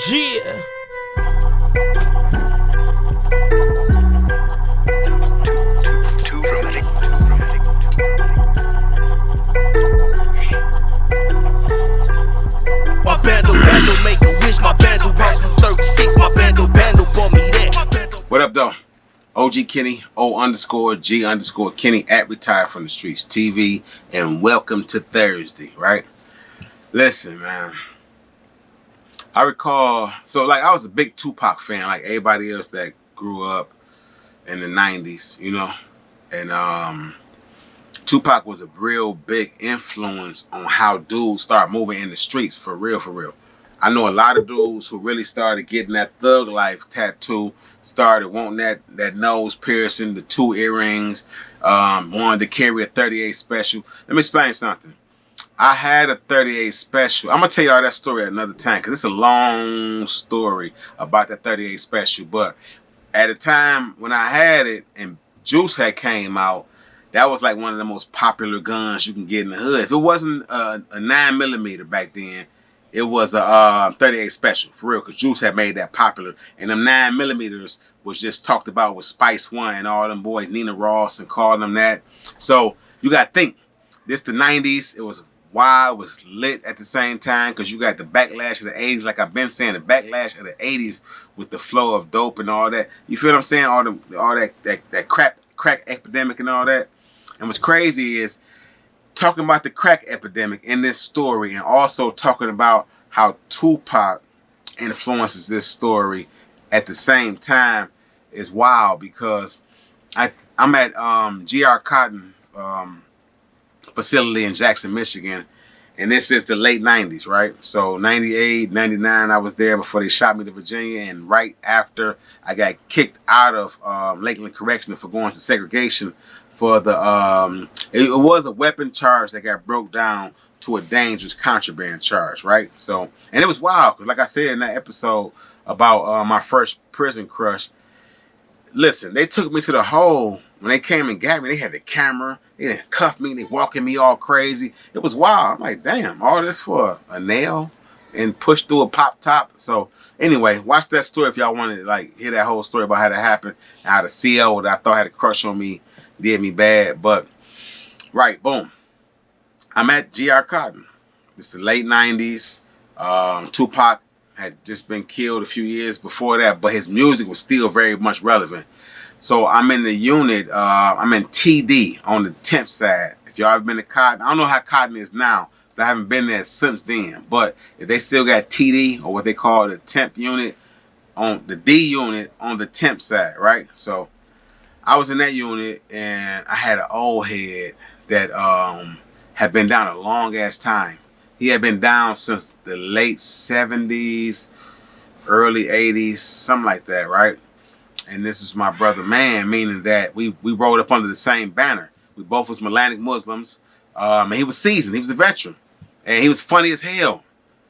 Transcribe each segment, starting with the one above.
Yeah. Too dramatic. My bando make a wish. My bando house on 36. My bando bought me that. What up, though? OG Kenny, O_G_Kenny at Retired from the Streets TV, and welcome to Thursday, right? Listen, man. I recall, I was a big Tupac fan, like everybody else that grew up in the 90s, you know? And Tupac was a real big influence on how dudes start moving in the streets, for real, for real. I know a lot of dudes who really started getting that thug life tattoo, started wanting that nose piercing, the 2 earrings, wanted to carry a 38 special. Let me explain something. I had a 38 special. I'm going to tell y'all that story at another time because it's a long story about that 38 special. But at the time when I had it and Juice had came out, that was like one of the most popular guns you can get in the hood. If it wasn't a 9mm back then, it was a 38 special, for real, because Juice had made that popular. And them 9mm was just talked about with Spice One and all them boys, Nina Ross, and calling them that. So you got to think, this the 90s. It was wild, it was lit at the same time, because you got the backlash of the 80s. Like I've been saying, the backlash of the 80s with the flow of dope and all that. You feel what I'm saying? All that crack epidemic and all that. And what's crazy is talking about the crack epidemic in this story, and also talking about how Tupac influences this story at the same time is wild, because I'm at G.R. Cotton facility in Jackson, Michigan, and this is the late 90s, right? So 98, 99, I was there before they shot me to Virginia, and right after I got kicked out of Lakeland Correctional for going to segregation for the it was a weapon charge that got broke down to a dangerous contraband charge, right? So, and it was wild, because like I said in that episode about my first prison crush, listen, they took me to the hole. When they came and got me, they had the camera, they didn't cuff me, they walking me all crazy. It was wild. I'm like, damn, all this for a nail and push through a pop top. So anyway, watch that story if y'all want to like hear that whole story about how that happened, and how the CO that I thought had a crush on me did me bad. But right, boom, I'm at G.R. Cotton. It's the late 90s. Tupac had just been killed a few years before that, but his music was still very much relevant. So I'm in the unit, I'm in TD on the temp side. If y'all have been to Cotton, I don't know how Cotton is now, because I haven't been there since then. But if they still got TD, or what they call the temp unit, on the D unit on the temp side, right? So I was in that unit, and I had an old head that had been down a long ass time. He had been down since the late 70s, early 80s, something like that, right? And this is my brother man, meaning that we rode up under the same banner. We both was Melanic Muslims, and he was seasoned. He was a veteran, and he was funny as hell.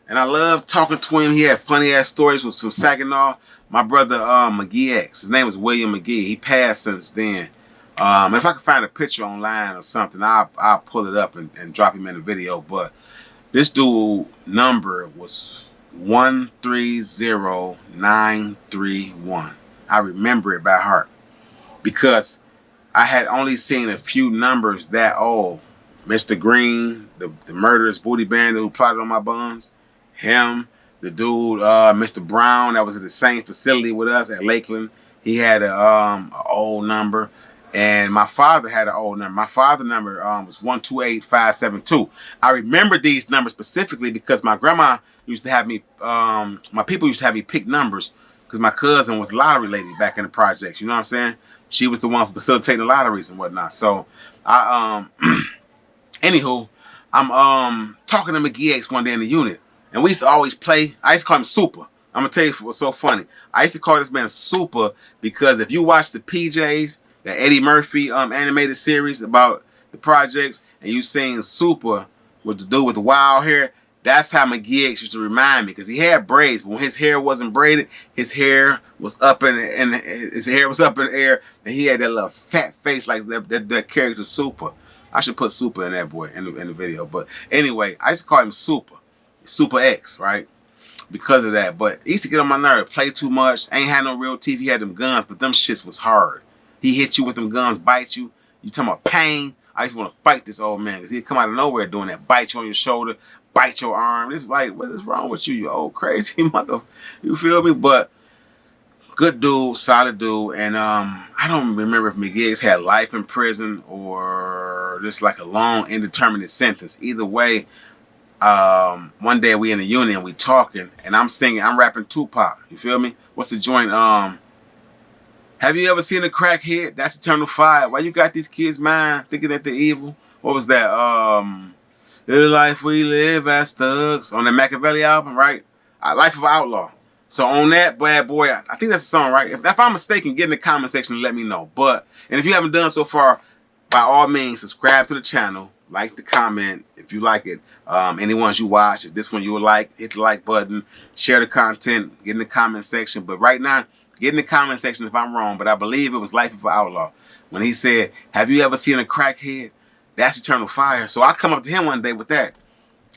And I loved talking to him. He had funny ass stories from Saginaw. My brother McGee X, his name was William McGee. He passed since then. If I can find a picture online or something, I'll pull it up and drop him in the video. But this dude number was 130931. I remember it by heart, because I had only seen a few numbers that old. Mr. Green, the murderous booty bandit who plotted on my buns, him, the dude, Mr. Brown, that was at the same facility with us at Lakeland. He had a old number, and my father had an old number. My father's number was 128572. I remember these numbers specifically because my grandma used to have me, my people used to have me pick numbers, because my cousin was lottery lady back in the projects. You know what I'm saying? She was the one facilitating the lotteries and whatnot. So I anywho, I'm talking to McGee X one day in the unit, and we used to always play. I used to call him Super. I'm gonna tell you what's so funny. I used to call this man Super because if you watch the PJs, the Eddie Murphy animated series about the projects, and you seen Super with the dude with the wild hair, that's how McGee X used to remind me, because he had braids, but when his hair wasn't braided, his hair was up in the air, and he had that little fat face like that character Super. I should put Super in that boy in the video. But anyway, I used to call him Super X, right? because of that. But he used to get on my nerve. Play too much. Ain't had no real teeth. He had them guns, but them shits was hard. He hit you with them guns, bite you. You talking about pain. I just want to fight this old man because he'd come out of nowhere doing that. Bite you on your shoulder, bite your arm. It's like, what is wrong with you, you old crazy mother? You feel me? But good dude, solid dude. And I don't remember if McGiggs had life in prison or just like a long, indeterminate sentence. Either way, one day we in the union, we talking, and I'm rapping Tupac. You feel me? What's the joint? Have you ever seen a crackhead? That's eternal fire. Why you got these kids' mind thinking that they're evil? What was that? The life we live as thugs on the Machiavelli album, right? Life of an Outlaw. So on that bad boy, I think that's the song, right? If I'm mistaken, get in the comment section and let me know. And if you haven't done so far, by all means, subscribe to the channel, like the comment if you like it. Any ones you watch, if this one you would like, hit the like button, share the content, get in the comment section. But right now, get in the comment section if I'm wrong, but I believe it was Life of an Outlaw. When he said, have you ever seen a crackhead? That's eternal fire. So I come up to him one day with that.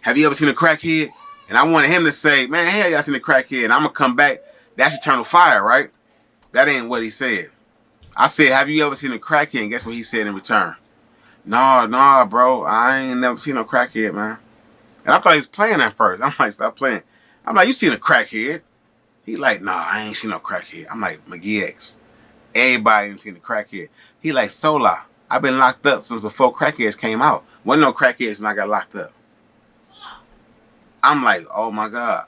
Have you ever seen a crackhead? And I wanted him to say, man, hell yeah, I seen a crackhead. And I'm going to come back, that's eternal fire, right? That ain't what he said. I said, have you ever seen a crackhead? And guess what he said in return? Nah, bro. I ain't never seen no crackhead, man. And I thought he was playing at first. I'm like, stop playing. I'm like, you seen a crackhead? He like, nah, I ain't seen no crackhead. I'm like, McGee. Everybody ain't seen the crackhead. He like, Sola, I've been locked up since before crackheads came out. Wasn't no crackheads and I got locked up. I'm like, oh my God.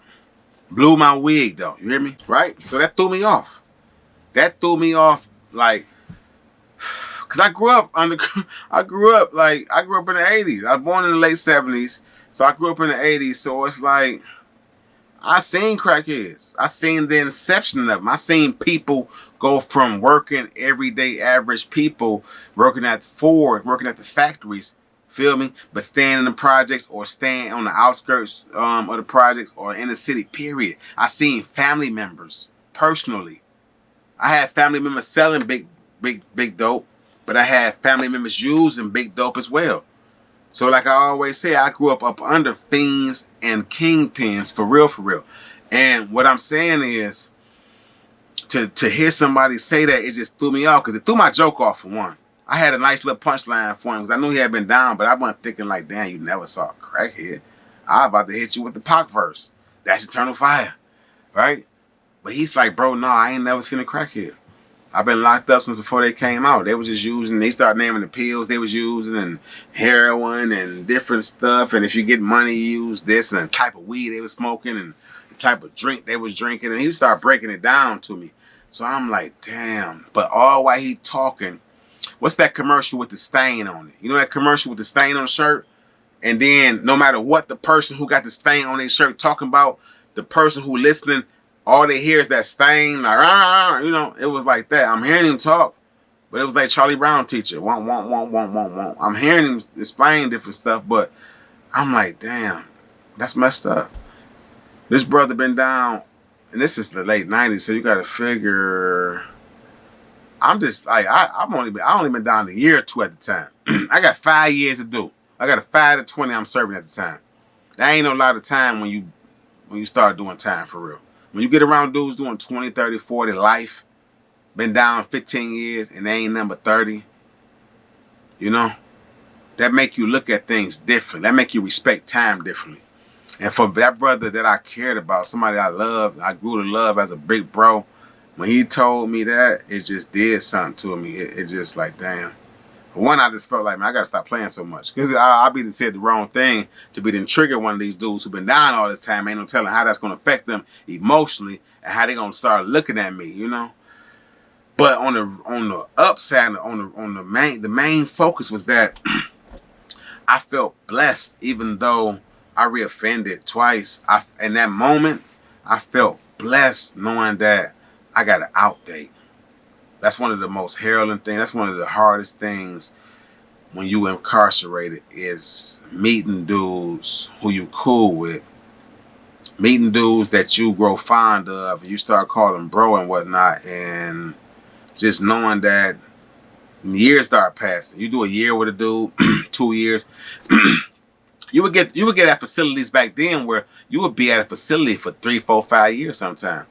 Blew my wig though. You hear me? Right? So that threw me off. That threw me off like, cause I grew up in the 80s. I was born in the late 70s. So I grew up in the 80s. So it's like, I seen crackheads. I seen the inception of them. I seen people go from working everyday average people, working at Ford, working at the factories, feel me? But staying in the projects or staying on the outskirts of the projects or in the city, period. I seen family members, personally. I had family members selling big dope, but I had family members using big dope as well. So like I always say, I grew up under fiends and kingpins, for real. And what I'm saying is, to hear somebody say that, it just threw me off, because it threw my joke off for one. I had a nice little punchline for him, because I knew he had been down, but I wasn't thinking like, damn, you never saw a crackhead. I was about to hit you with the Pac verse. That's eternal fire, right? But he's like, bro, no, I ain't never seen a crackhead. I've been locked up since before they came out. They was just using, they started naming the pills they was using and heroin and different stuff. And if you get money, you use this, and the type of weed they was smoking and the type of drink they was drinking. And he would start breaking it down to me. So I'm like, damn. But all while he talking, what's that commercial with the stain on it? You know that commercial with the stain on the shirt? And then no matter what the person who got the stain on their shirt talking about, the person who listening, all they hear is that stain, like, you know, it was like that. I'm hearing him talk, but it was like Charlie Brown teacher. Want. I'm hearing him explain different stuff, but I'm like, damn, that's messed up. This brother been down, and this is the late 90s, so you got to figure. I'm just like, I only been down a year or two at the time. I got 5 years to do. I got a 5 to 20 I'm serving at the time. That ain't no lot of time when you start doing time for real. When you get around dudes doing 20, 30, 40 life, been down 15 years and they ain't number 30, you know, that make you look at things different. That make you respect time differently. And for that brother that I cared about, somebody I loved, I grew to love as a big bro, when he told me that, it just did something to me. It just like, damn. For one, I just felt like, man, I gotta stop playing so much. Because I be said the wrong thing to be then trigger one of these dudes who been down all this time. Ain't no telling how that's gonna affect them emotionally and how they gonna start looking at me, you know. But on the upside, on the main focus was that I felt blessed, even though I reoffended twice. In that moment, I felt blessed knowing that I got an outdate. That's one of the most heralding things. That's one of the hardest things when you incarcerated, is meeting dudes who you cool with, meeting dudes that you grow fond of, and you start calling bro and whatnot, and just knowing that years start passing. You do a year with a dude, 2 years. You would get at facilities back then where you would be at a facility for 3, 4, 5 years sometimes.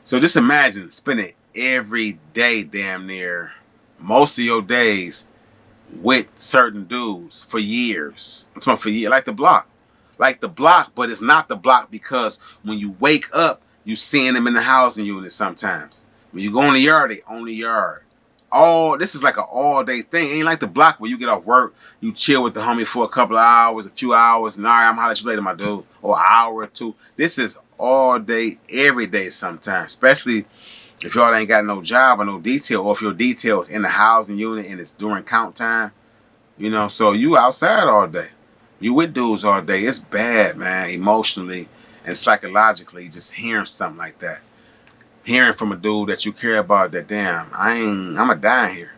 So just imagine spending every day, damn near, most of your days with certain dudes for years. I'm talking for years, like the block, but it's not the block because when you wake up, you seeing them in the housing unit sometimes. When you go in the yard, they own the yard. All this is like an all day thing. It ain't like the block where you get off work, you chill with the homie for a couple of hours, a few hours, and all right, I'm holler at you later, my dude, or an hour or two. This is all day, every day sometimes, especially if y'all ain't got no job or no detail, or if your detail is in the housing unit and it's during count time, so you outside all day. You with dudes all day. It's bad, man, emotionally and psychologically, just hearing something like that. Hearing from a dude that you care about that, damn, I'm a dying here.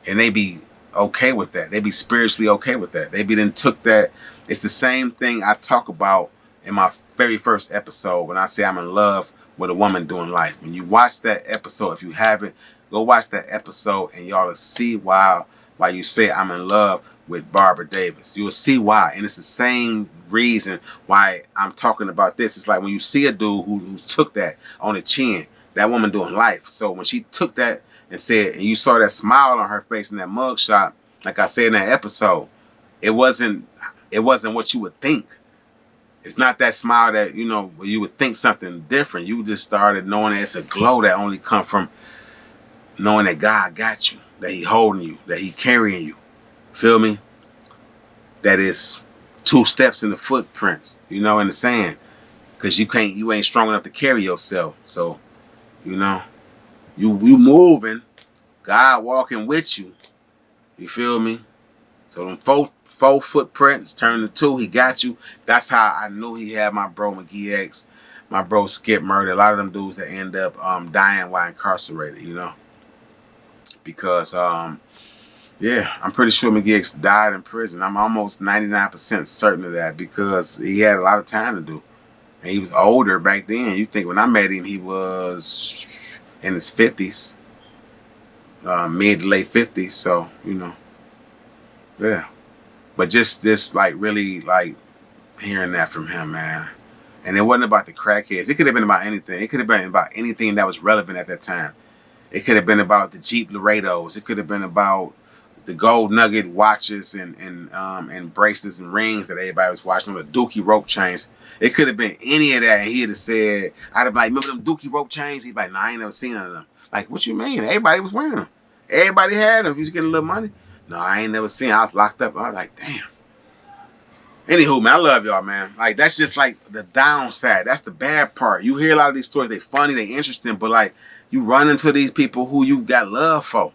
And they be okay with that. They be spiritually okay with that. They be then took that. It's the same thing I talk about in my very first episode when I say I'm in love with a woman doing life. When you watch that episode, if you haven't, go watch that episode and y'all will see why you say I'm in love with Barbara Davis. You'll see why. And it's the same reason why I'm talking about this. It's like when you see a dude who took that on the chin, that woman doing life. So when she took that and said, and you saw that smile on her face in that mugshot, like I said in that episode, it wasn't what you would think. It's not that smile that, where you would think something different. You just started knowing that it's a glow that only come from knowing that God got you, that he holding you, that he carrying you. Feel me? That is 2 steps in the footprints, in the sand. Because you ain't strong enough to carry yourself. So, you moving, God walking with you. You feel me? So them 4 footprints turn to 2, he got you. That's how I knew he had my bro McGee X, my bro Skip Murder. A lot of them dudes that end up dying while incarcerated, Because yeah, I'm pretty sure McGee X died in prison. I'm almost 99% certain of that because he had a lot of time to do. And he was older back then. You think when I met him, he was in his 50s, mid to late 50s. So, yeah. But just like really like hearing that from him, man. And it wasn't about the crackheads. It could have been about anything. It could have been about anything that was relevant at that time. It could have been about the Jeep Laredos. It could have been about the gold nugget watches and bracelets and rings that everybody was watching, the Dookie rope chains. It could have been any of that, and he'd have said, I'd have been like, remember them Dookie rope chains? He'd be like, nah, I ain't never seen none of them. Like, what you mean? Everybody was wearing them. Everybody had them. If you was getting a little money. No, I ain't never seen them. I was locked up. I was like, damn. Anywho, man, I love y'all, man. Like, that's just like the downside. That's the bad part. You hear a lot of these stories. They funny, they interesting, but like, you run into these people who you got love for.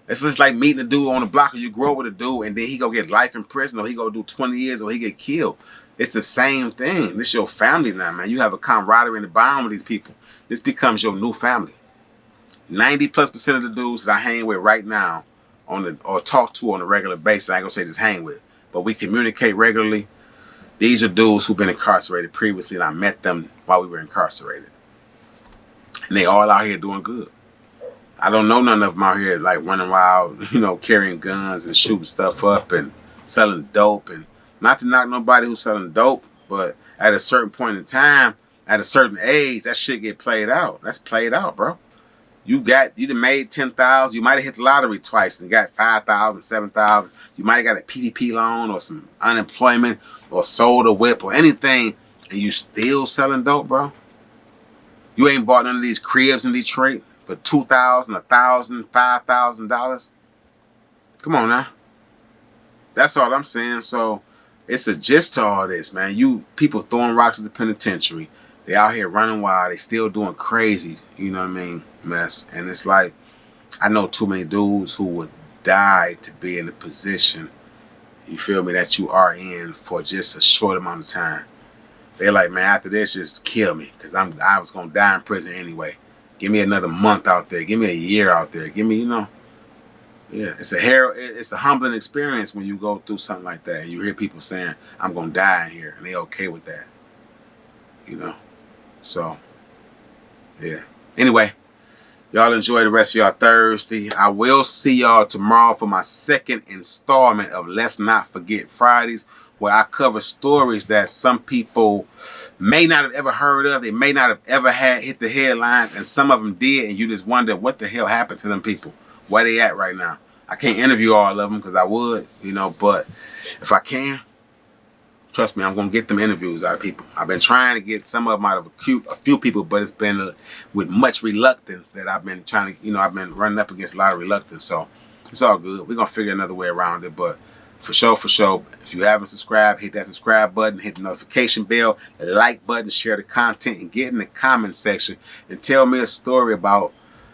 It's just like meeting a dude on the block, or you grow up with a dude and then he go get life in prison, or he go do 20 years, or he get killed. It's the same thing. This your family now, man. You have a camaraderie and a bond with these people. This becomes your new family. 90+% of the dudes that I hang with right now or talk to on a regular basis, I ain't gonna say just hang with, but we communicate regularly. These are dudes who've been incarcerated previously, and I met them while we were incarcerated. And they all out here doing good. I don't know none of them out here like running wild, carrying guns and shooting stuff up and selling dope. And not to knock nobody who's selling dope, but at a certain point in time, at a certain age, that shit get played out. That's played out, bro. You done made 10,000. You might have hit the lottery twice and got 5,000, 7,000. You might have got a PDP loan or some unemployment or sold a whip or anything, and you still selling dope, bro. You ain't bought none of these cribs in Detroit for $2,000, $1,000, $5,000. Come on now. That's all I'm saying. So it's a gist to all this, man. People throwing rocks at the penitentiary. They out here running wild. They still doing crazy, mess. And it's like, I know too many dudes who would die to be in the position, you feel me, that you are in for just a short amount of time. They're like, man, after this, just kill me, because I was going to die in prison anyway. Give me another month out there. Give me a year out there. Give me, yeah. It's a humbling experience when you go through something like that and you hear people saying, I'm going to die in here, and they okay with that. So, yeah. Anyway, y'all enjoy the rest of y'all Thursday. I will see y'all tomorrow for my second installment of Let's Not Forget Fridays, where I cover stories that some people may not have ever heard of. They may not have ever had hit the headlines, and some of them did, and you just wonder what the hell happened to them people. Where they at right now? I can't interview all of them because I would, but if I can, trust me, I'm going to get them interviews out of people. I've been trying to get some of them out of a few people, but it's been with much reluctance that I've been trying to, I've been running up against a lot of reluctance. So it's all good. We're going to figure another way around it. But for sure, if you haven't subscribed, hit that subscribe button, hit the notification bell, the like button, share the content, and get in the comment section and tell me a story about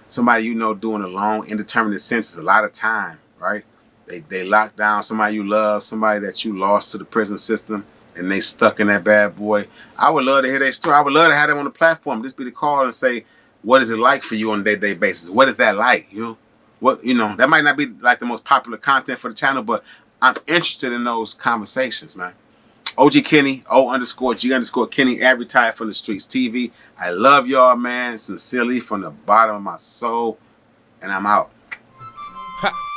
somebody doing a long, indeterminate sentence. A lot of time, right? They lock down somebody you love, somebody that you lost to the prison system, and they stuck in that bad boy. I would love to hear their story. I would love to have them on the platform. Just be the call and say, what is it like for you on a day-to-day basis? What is that like? That might not be like the most popular content for the channel, but I'm interested in those conversations, man. OG Kenny, O_G_Kenny, advertised from the streets TV. I love y'all, man. Sincerely, from the bottom of my soul. And I'm out. Ha.